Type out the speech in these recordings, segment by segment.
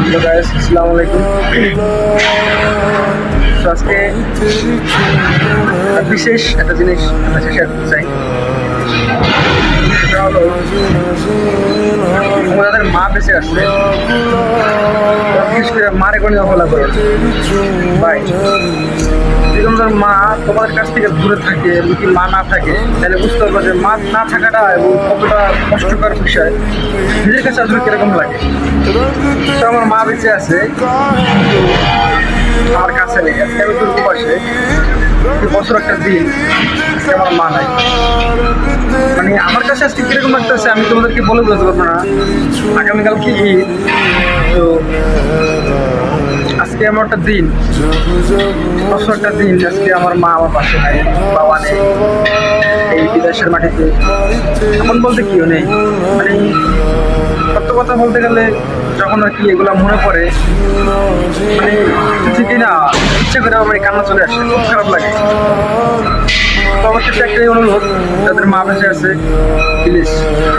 Hello guys, আসসালামু আলাইকুম। তো আজকে বিশেষ একটা জিনিস আপনার সাথে শেয়ার করতে চাই। সেটা হলো আমাদের মা বেঁচে আসছে, বিশেষ করে মারে কোনো অবহেলা করে ভাই। যদি তোমাদের মা তোমাদের কাছ থেকে দূরে থাকে, যদি মা না থাকে, তাহলে বুঝতে পারবো যে মা না থাকাটা এবং কতটা কষ্টকর বিষয় নিজের কাছে আসলে কিরকম লাগে। তো আমার মা বেঁচে আছে, আমার কাছে নেই। আজকে আমি দূর বসে বছর একটা দিন, আজকে আমার মা নাই। মানে আমার কাছে আজকে কিরকম লাগতেছে আমি তোমাদেরকে বলে বুঝতে পারবো না। আগামীকাল কি ঈদ, তো আজকে আমার একটা দিন, বছর একটা দিন, আজকে আমার মা আমার পাশে নাই, বাবা নেই এই বিদেশের মাটিতে। এমন বলতে কেউ নেই। মানে সত্য কথা বলতে গেলে যখন আর কি এগুলো মনে পড়ে, মানে ঠিকই না, ইচ্ছে করে আমার কান্না চলে আসে, খুব খারাপ লাগে। তো আমার কাছে একটাই অনুরোধ, যাদের মা বেঁচে আছে প্লিজ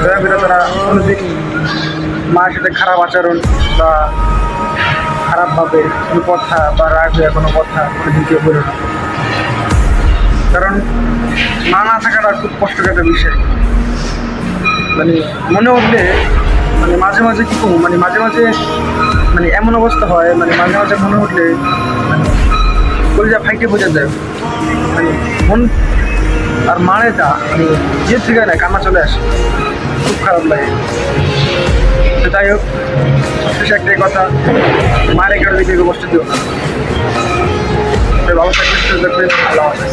দয়া করে তারা কোনোদিন মায়ের সাথে খারাপ আচরণ বা খারাপভাবে কোনো কথা বা রাগ হয়ে কোনো কথা কোনোদিন কেউ বলে না। কারণ মা না থাকাটা খুব কষ্টকর একটা বিষয়। মানে মনে উঠলে মানে মাঝে মাঝে কী করবো, মানে মাঝে মাঝে মানে এমন অবস্থা হয়, মানে মাঝে মাঝে মনে উঠলে মানে কলিজা ফাইটে বোঝা যায়। মানে মন আর মানেটা মানে যে ঠিক না, কান্না চলে আসে, খুব খারাপ লাগে। তো যাই হোক, শেষ একটাই কথা, মায়ের কারণে কেউ কষ্ট দিও না। ভালো থাকবে, সুস্থ থাকবে, আল্লাহ হাফেজ।